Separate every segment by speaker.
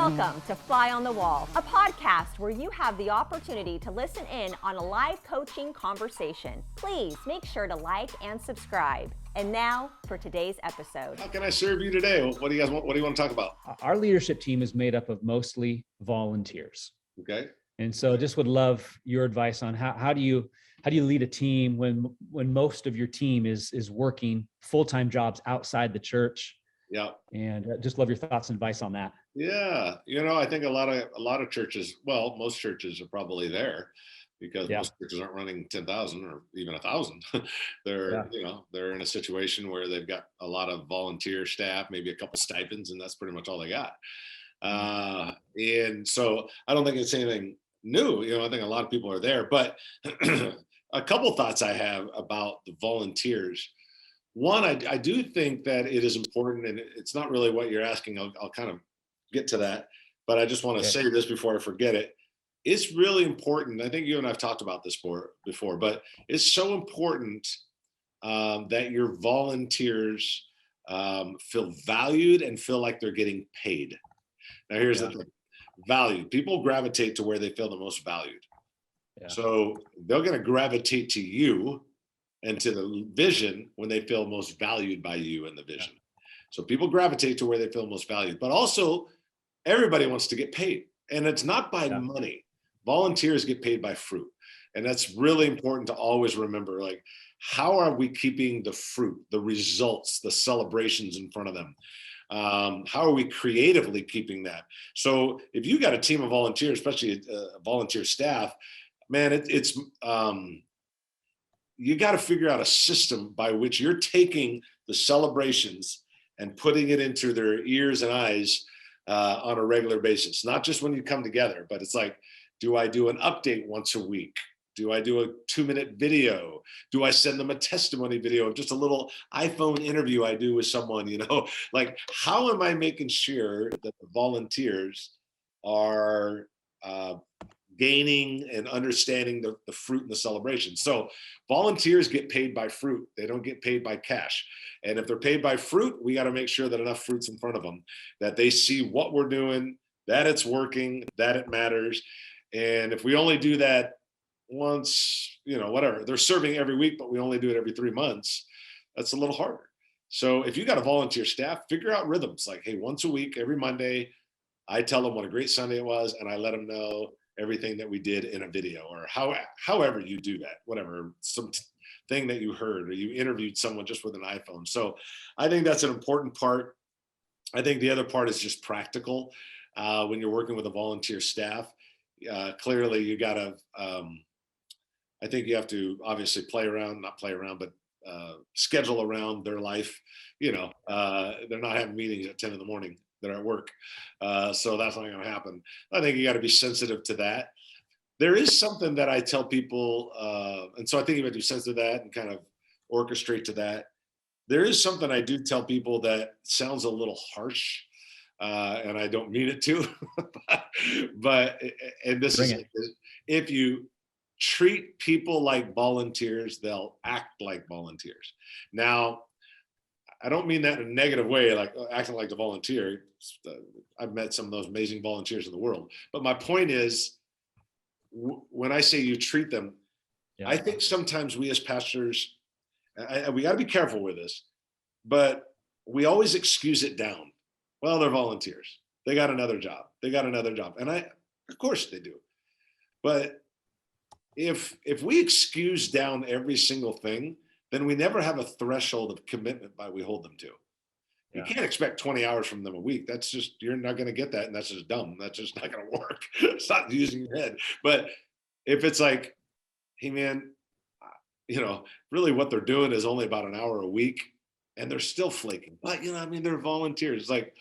Speaker 1: Welcome to Fly on the Wall, a podcast where you have the opportunity to listen in on a live coaching conversation. Please make sure to like and subscribe. And now for today's episode.
Speaker 2: How can I serve you today? What do you guys want? What do you want to talk about?
Speaker 3: Our leadership team is made up of mostly volunteers.
Speaker 2: Okay.
Speaker 3: And so just would love your advice on how do you lead a team when most of your team is working full-time jobs outside the church?
Speaker 2: Yeah.
Speaker 3: And just love your thoughts and advice on that.
Speaker 2: Yeah. I think a lot of churches, well, most churches are probably there because most churches aren't running 10,000 or even 1,000. They're in a situation where they've got a lot of volunteer staff, maybe a couple stipends, and that's pretty much all they got. And so I don't think it's anything new. I think a lot of people are there, but a couple thoughts I have about the volunteers. One, I do think that it is important, and it's not really what you're asking. I'll kind of get to that, but I just want to say this before I forget it. It's really important. I think you and I've talked about this before, but it's so important that your volunteers feel valued and feel like they're getting paid. Now, here's the thing. Valued. People gravitate to where they feel the most valued. Yeah. So they're going to gravitate to you and to the vision when they feel most valued by you and the vision. So people gravitate to where they feel most valued, but also everybody wants to get paid, and it's not by money. Volunteers get paid by fruit. And that's really important to always remember, like, how are we keeping the fruit, the results, the celebrations in front of them? How are we creatively keeping that? So if you got a team of volunteers, especially volunteer staff, man, it's you got to figure out a system by which you're taking the celebrations and putting it into their ears and eyes on a regular basis, not just when you come together, but it's like, do I do an update once a week? Do I do a 2-minute video? Do I send them a testimony video of just a little iPhone interview I do with someone, like, how am I making sure that the volunteers are gaining and understanding the fruit and the celebration? So volunteers get paid by fruit. They don't get paid by cash. And if they're paid by fruit, we got to make sure that enough fruit's in front of them, that they see what we're doing, that it's working, that it matters. And if we only do that once, whatever, they're serving every week, but we only do it every 3 months, that's a little harder. So if you got a volunteer staff, figure out rhythms, like, hey, once a week, every Monday, I tell them what a great Sunday it was, and I let them know everything that we did in a video, or however you do that, whatever, some thing that you heard, or you interviewed someone just with an iPhone. So I think that's an important part. I think the other part is just practical. When you're working with a volunteer staff, clearly you got to, I think you have to obviously but schedule around their life. They're not having meetings at 10 in the morning. They're at work. So that's not going to happen. I think you got to be sensitive to that. There is something that I tell people, and so I think you have to be sensitive to that and kind of orchestrate to that. There is something I do tell people that sounds a little harsh, and I don't mean it to, but this is, if you treat people like volunteers, they'll act like volunteers. Now, I don't mean that in a negative way, like acting like a volunteer. I've met some of those amazing volunteers in the world. But my point is, when I say you treat them, I think sometimes we as pastors, we got to be careful with this, but we always excuse it down. Well, they're volunteers. They got another job. And of course they do. But if we excuse down every single thing, then we never have a threshold of commitment by we hold them to. You can't expect 20 hours from them a week. That's just, you're not going to get that. And that's just dumb. That's just not going to work. It's not using your head. But if it's like, hey man, really what they're doing is only about an hour a week and they're still flaking. But they're volunteers. It's like,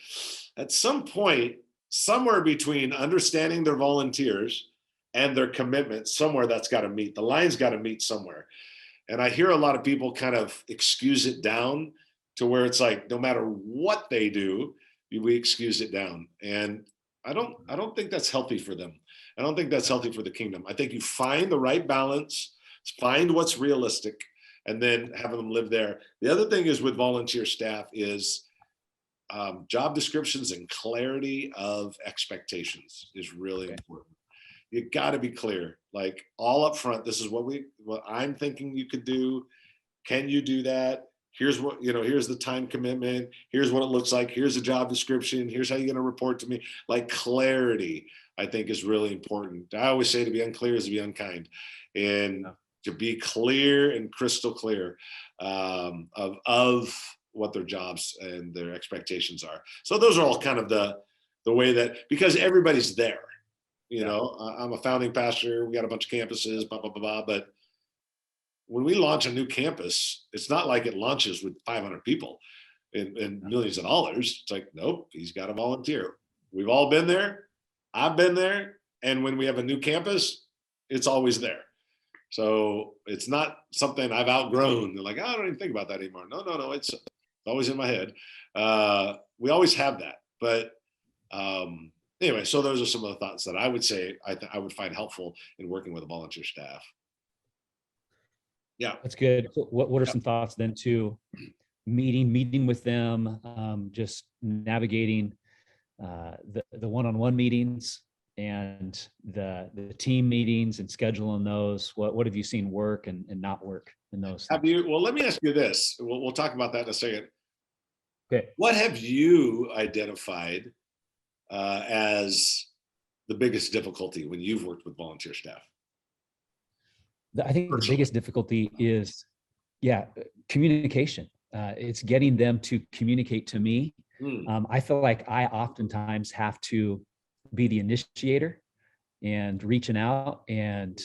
Speaker 2: at some point, somewhere between understanding they're volunteers and their commitment, somewhere that's got to meet. The line's got to meet somewhere. And I hear a lot of people kind of excuse it down to where it's like, no matter what they do, we excuse it down. And I don't think that's healthy for them. I don't think that's healthy for the kingdom. I think you find the right balance, find what's realistic, and then have them live there. The other thing is with volunteer staff is job descriptions and clarity of expectations is really important. You got to be clear, like all up front. This is what I'm thinking you could do. Can you do that? Here's what, here's the time commitment. Here's what it looks like. Here's the job description. Here's how you're going to report to me. Like clarity, I think, is really important. I always say to be unclear is to be unkind, and to be clear and crystal clear of what their jobs and their expectations are. So those are all kind of the way that, because everybody's there. I'm a founding pastor. We got a bunch of campuses, blah, blah, blah, blah. But when we launch a new campus, it's not like it launches with 500 people and millions of dollars. It's like, nope, he's got to volunteer. We've all been there. I've been there. And when we have a new campus, it's always there. So it's not something I've outgrown. They're like, I don't even think about that anymore. No, it's always in my head. We always have that. But anyway, so those are some of the thoughts that I would say I would find helpful in working with a volunteer staff. Yeah,
Speaker 3: that's good. What are some thoughts then to meeting with them, just navigating the one-on-one meetings and the team meetings and scheduling those? What have you seen work and not work in those?
Speaker 2: Well, let me ask you this. We'll talk about that in a second.
Speaker 3: Okay.
Speaker 2: What have you identified as the biggest difficulty when you've worked with volunteer staff?
Speaker 3: I think the biggest difficulty is, communication. It's getting them to communicate to me. I feel like I oftentimes have to be the initiator and reaching out. And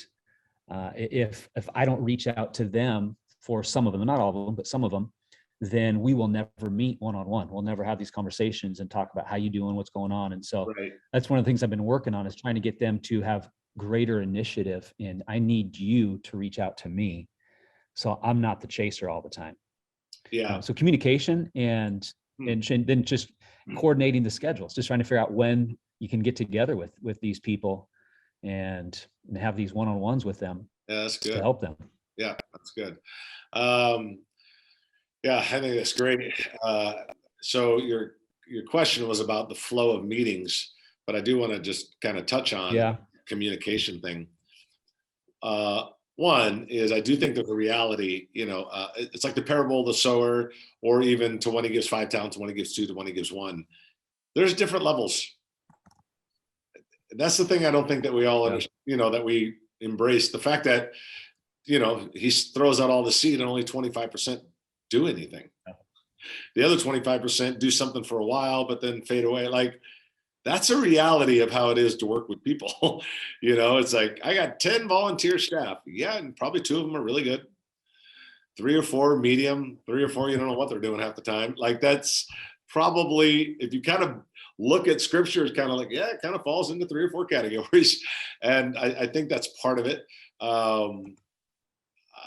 Speaker 3: if I don't reach out to them for some of them, not all of them, but some of them, then we will never meet one-on-one. We'll never have these conversations and talk about how you doing, what's going on. And so that's one of the things I've been working on, is trying to get them to have greater initiative. And I need you to reach out to me, so I'm not the chaser all the time.
Speaker 2: Yeah.
Speaker 3: So communication and then just coordinating the schedules, just trying to figure out when you can get together with these people and have these one-on-ones with them.
Speaker 2: Yeah, that's good.
Speaker 3: To help them.
Speaker 2: Yeah, that's good. I think that's great. So your question was about the flow of meetings, but I do want to just kind of touch on communication thing. One is, I do think that the reality, it's like the parable of the sower, or even to one he gives 5 talents, to one he gives 2, to one he gives 1. There's different levels. That's the thing I don't think that we all understand, that we embrace the fact that, he throws out all the seed and only 25% do anything. The other 25% do something for a while, but then fade away. Like, that's a reality of how it is to work with people. It's like, I got 10 volunteer staff. Yeah. And probably 2 of them are really good. 3 or 4 medium, 3 or 4, you don't know what they're doing half the time. Like, that's probably, if you kind of look at scripture, it's kind of like, it kind of falls into 3 or 4 categories. And I think that's part of it.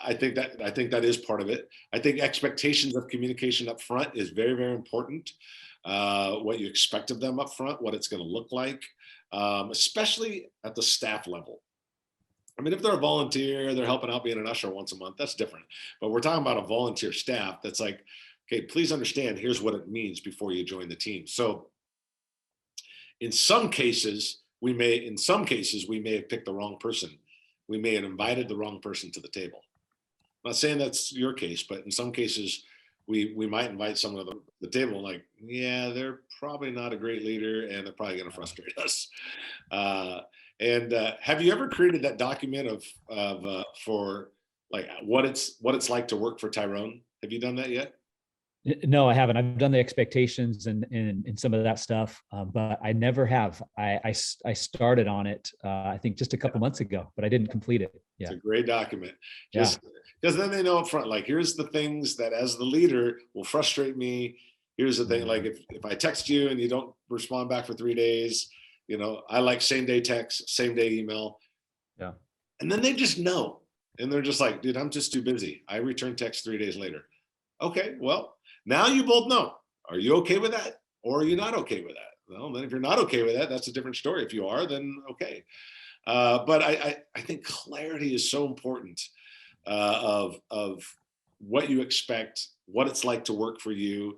Speaker 2: I think that is part of it. I think expectations of communication up front is very, very important. What you expect of them up front, what it's going to look like, especially at the staff level. I mean, if they're a volunteer, they're helping out being an usher once a month, that's different. But we're talking about a volunteer staff that's like, okay, please understand, here's what it means before you join the team. So in some cases, we may have picked the wrong person. We may have invited the wrong person to the table. I'm not saying that's your case, but in some cases, we might invite someone to the table like, they're probably not a great leader, and they're probably going to frustrate us. And have you ever created that document for like what it's like to work for Tyrone? Have you done that yet?
Speaker 3: No, I haven't. I've done the expectations and some of that stuff, but I never have. I started on it, I think just a couple months ago, but I didn't complete it. Yeah.
Speaker 2: It's a great document. Because then they know up front, like, here's the things that as the leader will frustrate me. Here's the thing, like if I text you and you don't respond back for 3 days, I like same day text, same day email.
Speaker 3: Yeah.
Speaker 2: And then they just know. And they're just like, dude, I'm just too busy. I return text 3 days later. Okay, well, now you both know. Are you okay with that? Or are you not okay with that? Well, then if you're not okay with that, that's a different story. If you are, then okay. But I think clarity is so important of what you expect, what it's like to work for you.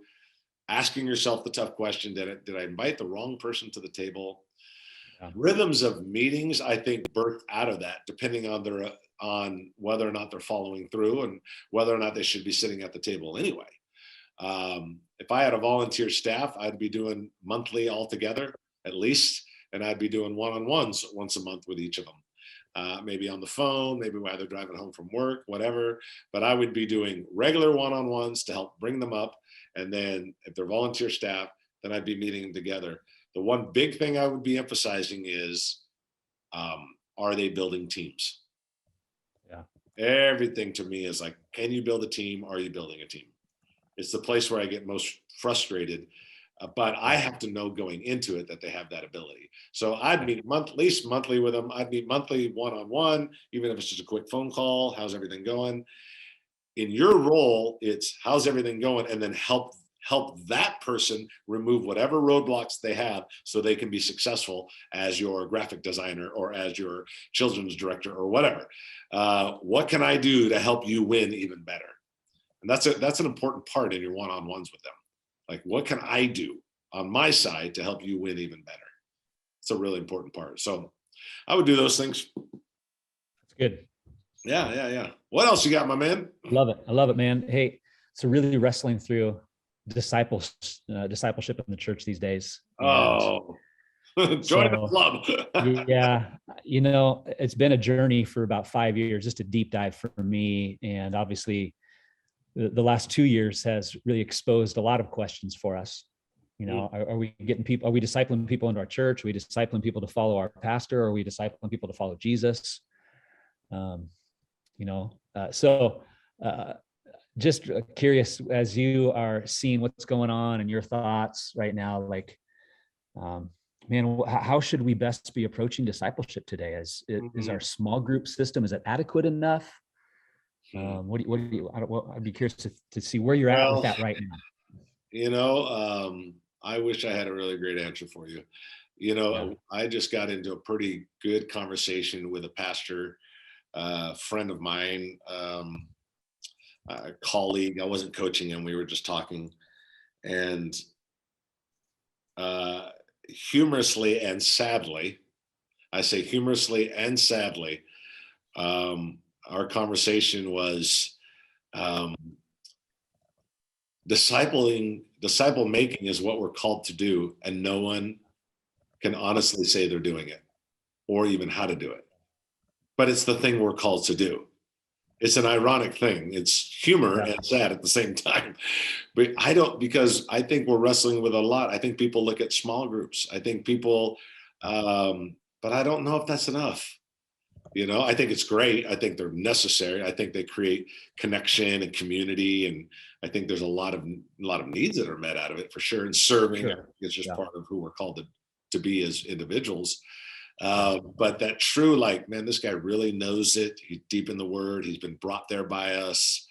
Speaker 2: asking yourself the tough question, did I invite the wrong person to the table?
Speaker 3: Yeah.
Speaker 2: Rhythms of meetings, I think, birth out of that, depending on whether or not they're following through and whether or not they should be sitting at the table anyway. If I had a volunteer staff, I'd be doing monthly altogether, at least, and I'd be doing one-on-ones once a month with each of them. Maybe on the phone, maybe while they're driving home from work, whatever. But I would be doing regular one-on-ones to help bring them up. And then if they're volunteer staff, then I'd be meeting them together. The one big thing I would be emphasizing is, are they building teams?
Speaker 3: Yeah.
Speaker 2: Everything to me is like, can you build a team? Are you building a team? It's the place where I get most frustrated, but I have to know going into it that they have that ability. So I'd meet at least monthly with them. I'd meet monthly one-on-one, even if it's just a quick phone call. How's everything going? In your role, it's how's everything going, and then help that person remove whatever roadblocks they have so they can be successful as your graphic designer or as your children's director or whatever. What can I do to help you win even better? And that's an important part in your one-on-ones with them. Like, what can I do on my side to help you win even better? It's a really important part. So I would do those things.
Speaker 3: That's good.
Speaker 2: Yeah. What else you got, my man?
Speaker 3: Love it. I love it, man. Hey, so really wrestling through discipleship in the church these days.
Speaker 2: Oh, join the club.
Speaker 3: Yeah. It's been a journey for about 5 years, just a deep dive for me. And obviously the last 2 years has really exposed a lot of questions for us. Are we discipling people into our church? Are we discipling people to follow our pastor? Are we discipling people to follow Jesus? Just curious, as you are seeing what's going on and your thoughts right now, like, man, how should we best be approaching discipleship today? Is our small group system, is it adequate enough? I'd be curious to see where you're at with that right now.
Speaker 2: I wish I had a really great answer for you. I just got into a pretty good conversation with a pastor, friend of mine, a colleague. I wasn't coaching him. We were just talking, and humorously and sadly, I say humorously and sadly, our conversation was, disciple making is what we're called to do, and no one can honestly say they're doing it or even how to do it. But it's the thing we're called to do. It's an ironic thing. It's humor and sad at the same time. But because I think we're wrestling with a lot. I think people look at small groups. I think people, but I don't know if that's enough. I think it's great. I think they're necessary. I think they create connection and community. And I think there's a lot of needs that are met out of it for sure. And serving is just part of who we're called to be as individuals. But that true, like, man, this guy really knows it. He's deep in the word. He's been brought there by us.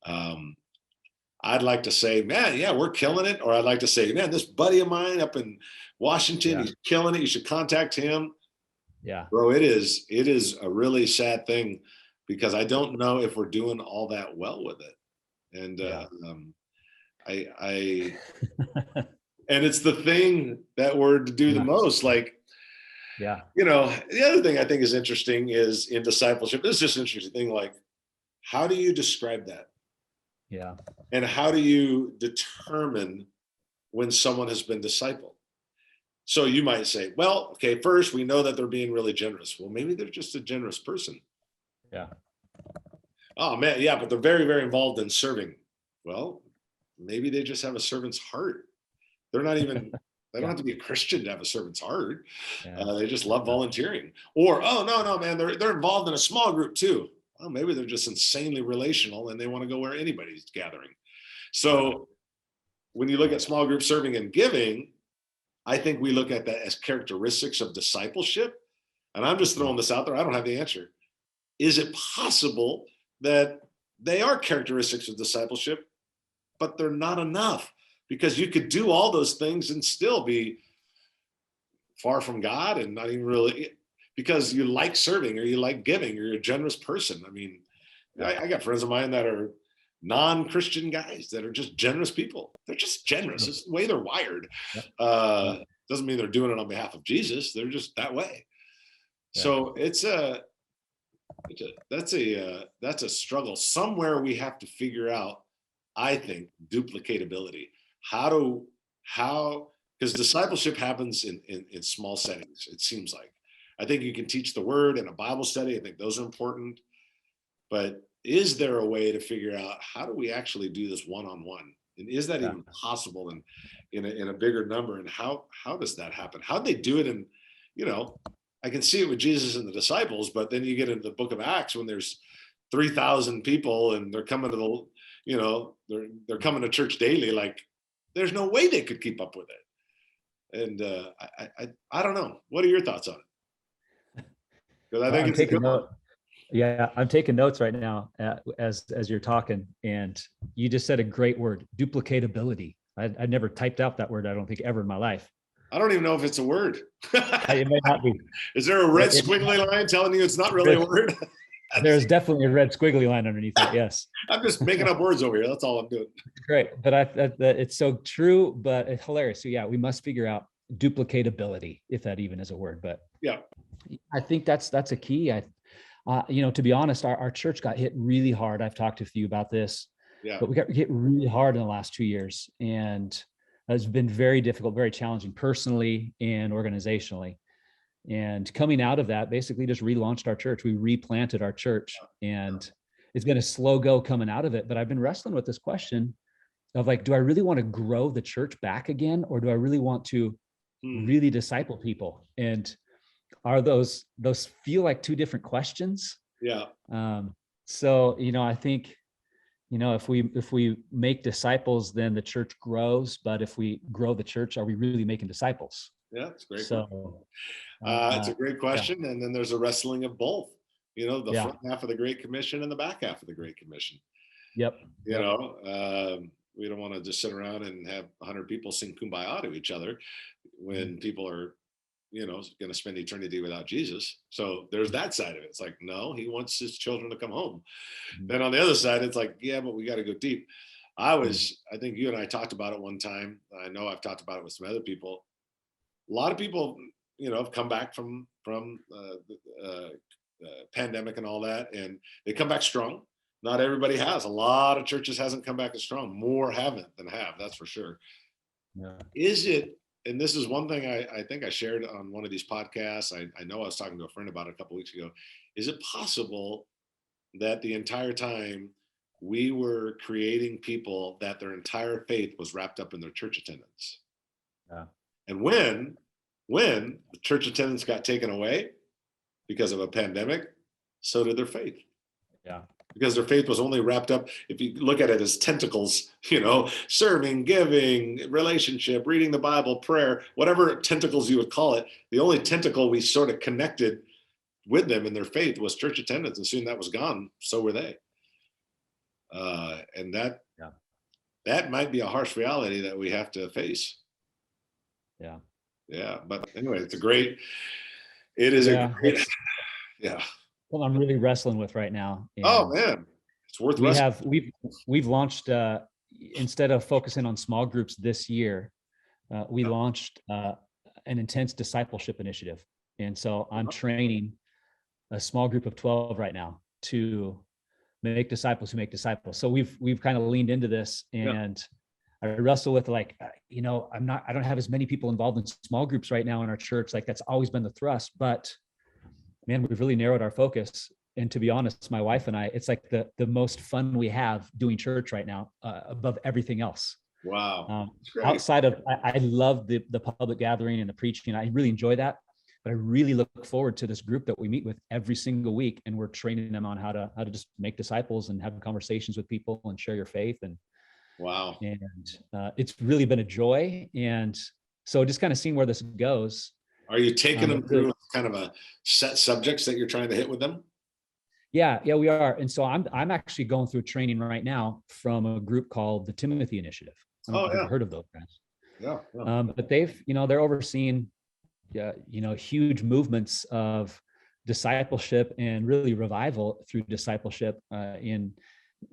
Speaker 2: I'd like to say, man, yeah, we're killing it. Or I'd like to say, man, this buddy of mine up in Washington, he's killing it. You should contact him. Yeah, bro, it is a really sad thing, because I don't know if we're doing all that well with it. And and it's the thing that we're to do the most. Like, the other thing I think is interesting is in discipleship, this is just an interesting thing. Like, how do you describe that? Yeah. And how do you determine when someone has been discipled? So you might say, well, okay, first we know that they're being really generous. Well, maybe they're just a generous person. Yeah. Oh man, yeah, but they're very, very involved in serving. Well, maybe they just have a servant's heart. They're not even, they don't have to be a Christian to have a servant's heart. They just love volunteering. Or, oh, no, man, they're involved in a small group too. Well, maybe they're just insanely relational and they want to go where anybody's gathering. So when you look at small group serving and giving, I think we look at that as characteristics of discipleship. And I'm just throwing this out there. I don't have the answer. Is it possible that they are characteristics of discipleship, but they're not enough? Because you could do all those things and still be far from God and not even really, because you like serving or you like giving or you're a generous person. I mean, I got friends of mine that are non-Christian guys that are just generous people. They're just generous. It's the way they're wired.
Speaker 3: Yep.
Speaker 2: Doesn't mean they're doing it on behalf of Jesus. They're just that way.
Speaker 3: Yeah.
Speaker 2: So that's a struggle. Somewhere we have to figure out, I think, duplicatability. Because discipleship happens in small settings, it seems like. I think you can teach the word in a Bible study. I think those are important. But is there a way to figure out, how do we actually do this one-on-one? And is that even possible in a bigger number? And how does that happen? How'd they do it? And, I can see it with Jesus and the disciples, but then you get into the book of Acts when there's 3,000 people and they're coming to they're coming to church daily. Like, there's no way they could keep up with it. And I don't know. What are your thoughts on it? Because I think it's a good one.
Speaker 3: Yeah, I'm taking notes right now as you're talking, and you just said a great word, duplicatability. I never typed out that word, I don't think, ever in my life.
Speaker 2: I don't even know if it's a word.
Speaker 3: It may not be.
Speaker 2: Is there a red squiggly line telling you it's not really a word?
Speaker 3: There's definitely a red squiggly line underneath it. Yes.
Speaker 2: I'm just making up words over here. That's all I'm doing.
Speaker 3: Great, but it's so true, but it's hilarious. So yeah, we must figure out duplicatability, if that even is a word. But
Speaker 2: yeah,
Speaker 3: I think that's a key. To be honest, our church got hit really hard. I've talked to a few about this, but we got hit really hard in the last 2 years, and it's been very difficult, very challenging personally and organizationally. And coming out of that, basically just relaunched our church. We replanted our church, and it's been a slow go coming out of it. But I've been wrestling with this question of, like, do I really want to grow the church back again? Or do I really want to really disciple people? And are those feel like two different questions?
Speaker 2: Yeah.
Speaker 3: So, I think, if we make disciples, then the church grows. But if we grow the church, are we really making disciples?
Speaker 2: Yeah, it's great.
Speaker 3: So
Speaker 2: it's a great question. Yeah. And then there's a wrestling of both, the front half of the Great Commission and the back half of the Great Commission.
Speaker 3: Yep.
Speaker 2: We don't want to just sit around and have 100 people sing Kumbaya to each other when people are, going to spend eternity without Jesus. So there's that side of it. It's like, no, he wants his children to come home. Then on the other side, it's like, yeah, but we got to go deep. I think you and I talked about it one time. I know I've talked about it with some other people. A lot of people, have come back from pandemic and all that, and they come back strong. Not everybody has. A lot of churches hasn't come back as strong. More haven't than have. That's for sure. Yeah. Is it? And this is one thing I think I shared on one of these podcasts. I know I was talking to a friend about it a couple of weeks ago. Is it possible that the entire time we were creating people that their entire faith was wrapped up in their church attendance? Yeah. And when the church attendance got taken away because of a pandemic, so did their faith. Yeah. Because their faith was only wrapped up, if you look at it as tentacles, serving, giving, relationship, reading the Bible, prayer, whatever tentacles you would call it. The only tentacle we sort of connected with them in their faith was church attendance. And soon that was gone. So were they. And that might be a harsh reality that we have to face. Yeah. Yeah. But anyway, it is a great,
Speaker 3: well, I'm really wrestling with right now.
Speaker 2: Oh man, it's worth wrestling.
Speaker 3: We've launched, instead of focusing on small groups this year, we launched an intense discipleship initiative. And so I'm training a small group of 12 right now to make disciples who make disciples. So we've kind of leaned into this, and I wrestle with, like, I don't have as many people involved in small groups right now in our church. Like, that's always been the thrust, but man, we've really narrowed our focus. And to be honest, my wife and I, it's like the most fun we have doing church right now, above everything else.
Speaker 2: Wow.
Speaker 3: Outside of, I love the public gathering and the preaching. I really enjoy that, but I really look forward to this group that we meet with every single week. And we're training them on how to just make disciples and have conversations with people and share your faith. And
Speaker 2: wow.
Speaker 3: And it's really been a joy. And so just kind of seeing where this goes.
Speaker 2: Are you taking them through kind of a set subjects that you're trying to hit with them?
Speaker 3: Yeah, we are. And so I'm actually going through training right now from a group called the Timothy Initiative. I don't know if you've heard of those guys.
Speaker 2: Yeah.
Speaker 3: But they're overseeing, huge movements of discipleship and really revival through discipleship in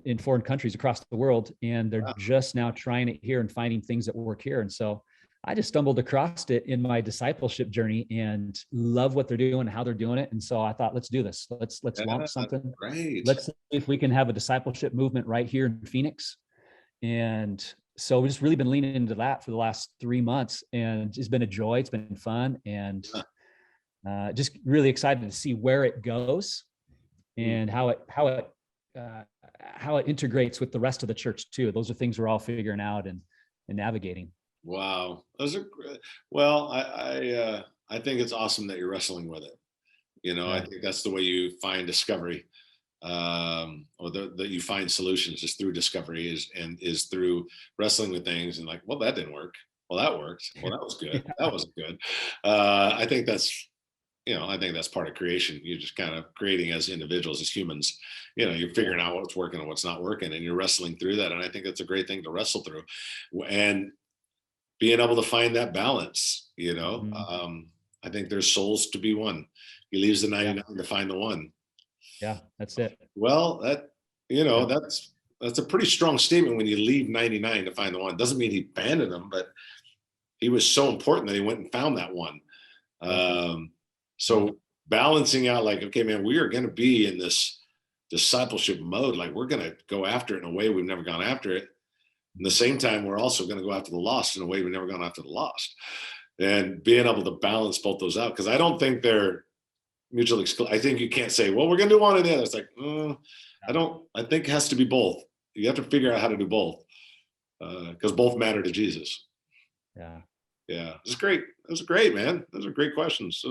Speaker 3: in foreign countries across the world, and they're
Speaker 2: Wow.
Speaker 3: just now trying it here and finding things that work here. And so I just stumbled across it in my discipleship journey and love what they're doing and how they're doing it. And so I thought, let's do this. Let's launch something.
Speaker 2: Great.
Speaker 3: Let's see if we can have a discipleship movement right here in Phoenix. And so we've just really been leaning into that for the last 3 months, and it's been a joy. It's been fun, and just really excited to see where it goes and how it integrates with the rest of the church too. Those are things we're all figuring out and navigating.
Speaker 2: Wow. Those are great. Well, I think it's awesome that you're wrestling with it. I think that's the way you find discovery, or that you find solutions, is through discovery, is through wrestling with things and like, well, that didn't work. Well, that worked. Well, that was good. That wasn't good. I think that's part of creation. You're just kind of creating as individuals, as humans. You're figuring out what's working and what's not working, and you're wrestling through that. And I think that's a great thing to wrestle through, and being able to find that balance. I think there's souls to be won. He leaves the 99 to find the one.
Speaker 3: Yeah, that's it.
Speaker 2: Well, that's a pretty strong statement when you leave 99 to find the one. Doesn't mean he abandoned them, but he was so important that he went and found that one. So balancing out, like, okay, man, we are going to be in this discipleship mode. Like, we're going to go after it in a way we've never gone after it. At the same time, we're also going to go after the lost in a way we've never gone after the lost. And being able to balance both those out, because I don't think they're mutually exclusive. I think you can't say, well, we're going to do one or the other. It's like, I think it has to be both. You have to figure out how to do both, because both matter to Jesus.
Speaker 3: Yeah.
Speaker 2: Yeah. It was great. It was great, man. Those are great questions.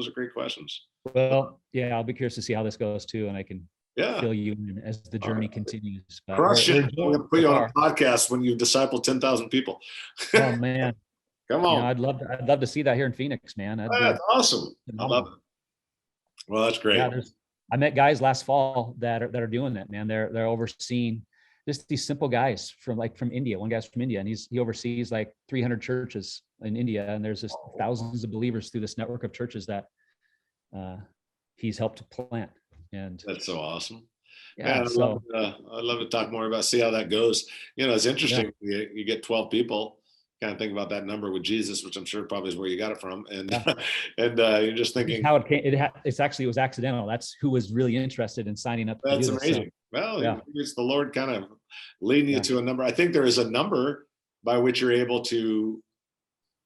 Speaker 3: Well, yeah, I'll be curious to see how this goes too. And I can fill you in as the journey continues.
Speaker 2: Crush it. We're going to put you on a podcast when you disciple 10,000 people.
Speaker 3: Oh man.
Speaker 2: Come on.
Speaker 3: I'd love to see that here in Phoenix, man.
Speaker 2: That's awesome. I love it. Well, that's great.
Speaker 3: Yeah, I met guys last fall that are doing that, man. They're overseeing just these simple guys from India. One guy's from India, and he oversees like 300 churches in India, and there's just thousands of believers through this network of churches that he's helped plant. And
Speaker 2: that's so awesome.
Speaker 3: Yeah,
Speaker 2: I'd love to talk more about, see how that goes. It's interesting. Yeah. You get 12 people. Kind of think about that number with Jesus, which I'm sure probably is where you got it from, and you're just thinking
Speaker 3: how it came. It was accidental. That's who was really interested in signing up.
Speaker 2: That's amazing. Well, it's the Lord kind of leading you to a number. I think there is a number by which you're able to,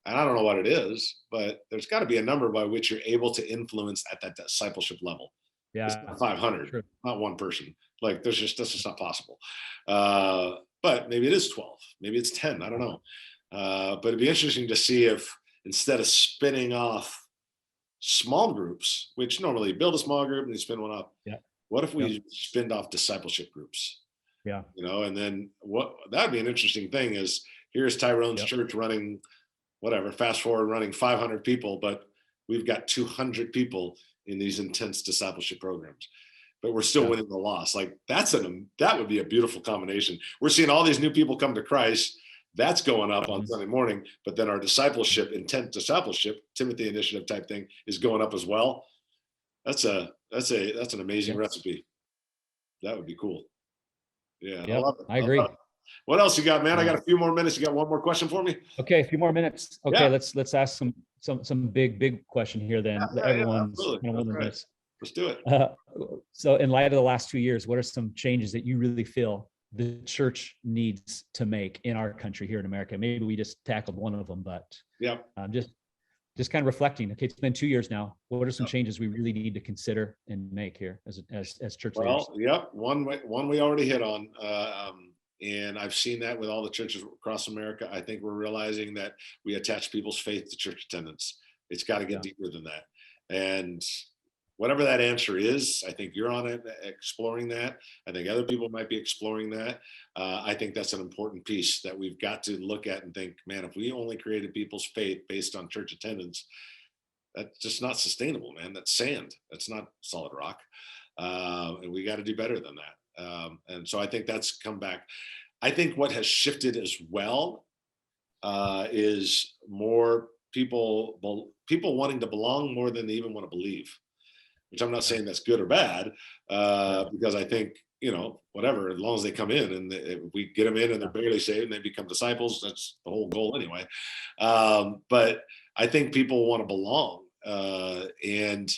Speaker 2: and I don't know what it is, but there's got to be a number by which you're able to influence at that discipleship level.
Speaker 3: Yeah,
Speaker 2: it's not 500, true. Not one person. Like that's just not possible. But maybe it is 12. Maybe it's 10. I don't know. But it'd be interesting to see if, instead of spinning off small groups, which normally build a small group and you spin one off, what if we spinned off discipleship groups?
Speaker 3: Yeah.
Speaker 2: And then that'd be an interesting thing is, here's Tyrone's church running whatever, fast forward running 500 people, but we've got 200 people in these intense discipleship programs, but we're still winning the loss. Like that would be a beautiful combination. We're seeing all these new people come to Christ. That's going up on Sunday morning, but then our discipleship, intense discipleship, Timothy initiative type thing is going up as well. That's an amazing recipe. That would be cool. Yeah.
Speaker 3: Yep, I agree.
Speaker 2: What else you got, man? I got a few more minutes. You got one more question for me?
Speaker 3: Okay. A few more minutes. Okay. Let's ask some big question here then. Everyone's
Speaker 2: Let's do it.
Speaker 3: So in light of the last 2 years, what are some changes that you really feel the church needs to make in our country here in America? Maybe we just tackled one of them, but just kind of reflecting. Okay, it's been 2 years now. What are some changes we really need to consider and make here as church leaders?
Speaker 2: Well, one we already hit on, and I've seen that with all the churches across America. I think we're realizing that we attach people's faith to church attendance. It's got to get deeper than that, and whatever that answer is, I think you're on it, exploring that. I think other people might be exploring that. I think that's an important piece that we've got to look at and think, man, if we only created people's faith based on church attendance, that's just not sustainable, man. That's sand. That's not solid rock. And we got to do better than that. And so I think that's come back. I think what has shifted as well is more people wanting to belong more than they even want to believe. Which I'm not saying that's good or bad, because I think whatever, as long as they come in, and if we get them in and they're barely saved and they become disciples, that's the whole goal anyway. But I think people want to belong. And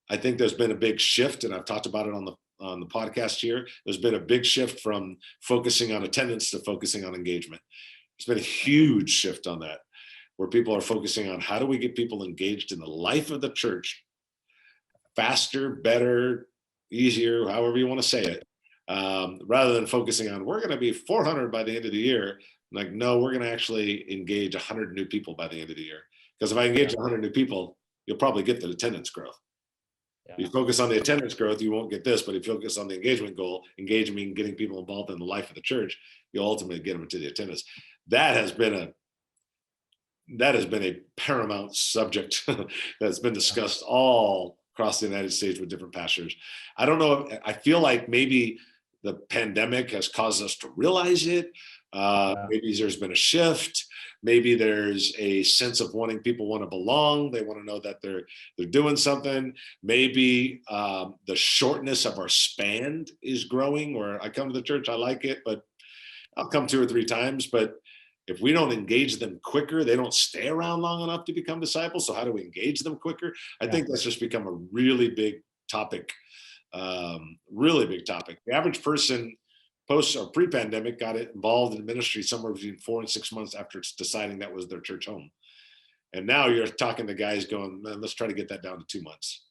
Speaker 2: I think there's been a big shift, and I've talked about it on the podcast here. There's been a big shift from focusing on attendance to focusing on engagement. There's been a huge shift on that, where people are focusing on how do we get people engaged in the life of the church faster, better, easier, however you want to say it, rather than focusing on we're going to be 400 by the end of the year. Like, no, we're going to actually engage 100 new people by the end of the year. Because if I engage 100 new people, you'll probably get the attendance growth. Yeah. If you focus on the attendance growth, you won't get this. But if you focus on the engagement goal, engagement, getting people involved in the life of the church, you'll ultimately get them to the attendance. That has been a paramount subject that's been discussed all across the United States with different pastors. I don't know. I feel like maybe the pandemic has caused us to realize it. Maybe there's been a shift. Maybe there's a sense of people want to belong. They want to know that they're doing something. Maybe the shortness of our span is growing, where I come to the church, I like it, but I'll come 2 or 3 times. But if we don't engage them quicker, they don't stay around long enough to become disciples. So how do we engage them quicker? I think that's just become a really big topic, really big topic. The average person post or pre-pandemic got involved in ministry somewhere between 4 and 6 months after deciding that was their church home. And now you're talking to guys going, man, let's try to get that down to 2 months.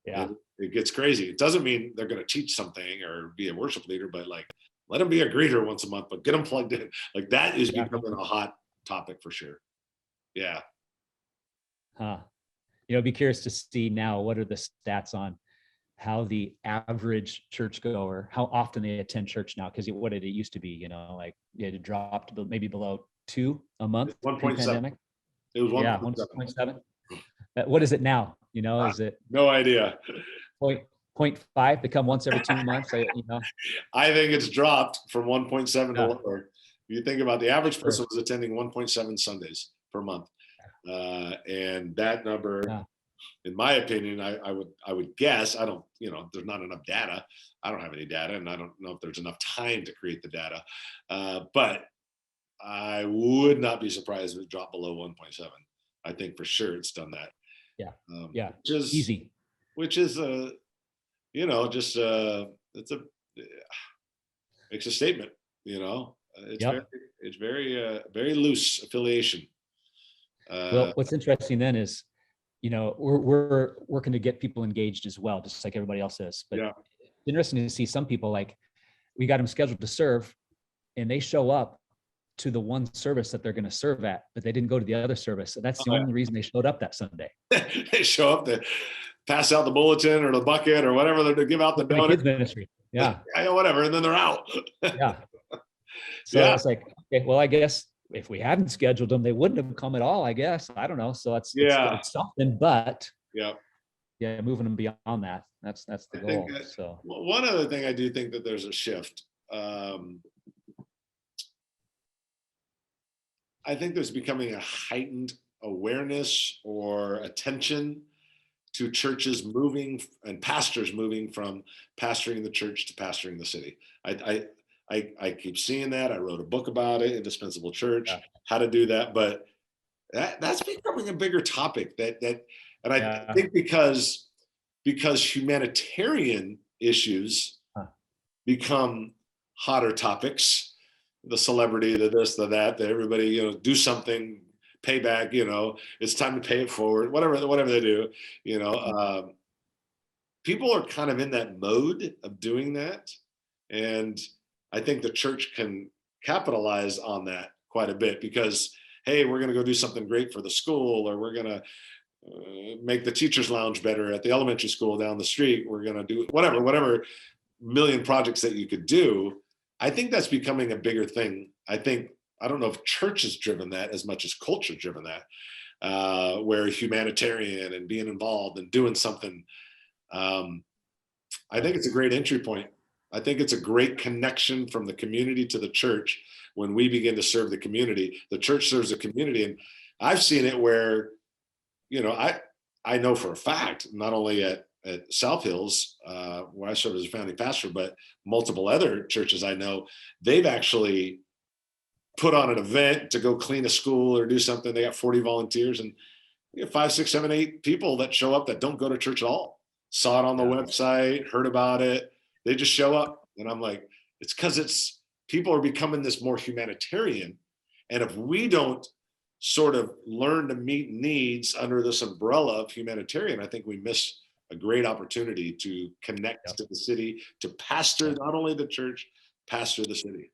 Speaker 2: Yeah, and it gets crazy. It doesn't mean they're going to teach something or be a worship leader, but like, let them be a greeter once a month, but get them plugged in. Like, that is becoming a hot topic for sure. Yeah.
Speaker 3: Be curious to see now, what are the stats on how the average churchgoer, how often they attend church now? Because what did it used to be? Like it had dropped to maybe below 2 a month.
Speaker 2: 1.7. It was
Speaker 3: 1.7. What is it now? Is it
Speaker 2: no idea?
Speaker 3: 0.5 become once every 2 months?
Speaker 2: I think it's dropped from 1.7 to lower. You think about the average person was attending 1.7 Sundays per month, and that number, in my opinion, I would guess, I don't, there's not enough data. I don't have any data, and I don't know if there's enough time to create the data, but I would not be surprised if it dropped below 1.7. I think for sure it's done that.
Speaker 3: Yeah.
Speaker 2: Which is
Speaker 3: easy.
Speaker 2: Which is just makes a statement. It's very loose affiliation.
Speaker 3: Well, what's interesting then is, we're working to get people engaged as well, just like everybody else is. But it's interesting to see some people, like, we got them scheduled to serve, and they show up to the one service that they're going to serve at, but they didn't go to the other service. So that's the only reason they showed up that Sunday.
Speaker 2: They show up to pass out the bulletin or the bucket or whatever, they're to give out the donut.
Speaker 3: Kids ministry. Yeah,
Speaker 2: whatever, and then they're out.
Speaker 3: So it's like, okay, well, I guess if we hadn't scheduled them, they wouldn't have come at all, I guess. I don't know. So it's something, but moving them beyond that. That's the goal. So
Speaker 2: one other thing, I do think that there's a shift. I think there's becoming a heightened awareness or attention to churches moving and pastors moving from pastoring the church to pastoring the city. I keep seeing that. I wrote a book about it, Indispensable Church, how to do that. But that's becoming a bigger topic. I think because humanitarian issues become hotter topics. The celebrity, the this, the that, that everybody, do something, pay back, it's time to pay it forward, whatever they do, people are kind of in that mode of doing that. And I think the church can capitalize on that quite a bit because, hey, we're going to go do something great for the school, or we're going to make the teacher's lounge better at the elementary school down the street. We're going to do whatever million projects that you could do. I think that's becoming a bigger thing. I don't know if church has driven that as much as culture driven that, where humanitarian and being involved and doing something. I think it's a great entry point. I think it's a great connection from the community to the church. When we begin to serve the community, the church serves the community. And I've seen it where, I know for a fact, not only at at South Hills, where I serve as a founding pastor, but multiple other churches I know, they've actually put on an event to go clean a school or do something. They got 40 volunteers, and we have 5, 6, 7, 8 people that show up that don't go to church at all. Saw it on the website, heard about it. They just show up. And I'm like, it's because people are becoming this more humanitarian. And if we don't sort of learn to meet needs under this umbrella of humanitarian, I think we miss a great opportunity to connect to the city, to pastor not only the church, pastor the city.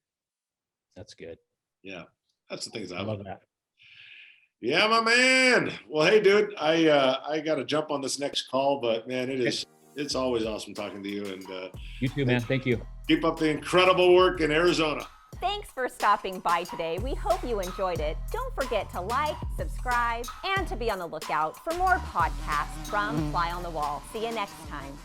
Speaker 3: That's good.
Speaker 2: Yeah, that's the things
Speaker 3: I love that.
Speaker 2: Yeah, my man. Well, hey, dude, I got to jump on this next call, but man, it's always awesome talking to you. And
Speaker 3: you too, man. Thank you.
Speaker 2: Keep up the incredible work in Arizona.
Speaker 1: Thanks for stopping by today. We hope you enjoyed it. Don't forget to like, subscribe, and to be on the lookout for more podcasts from Fly on the Wall. See you next time.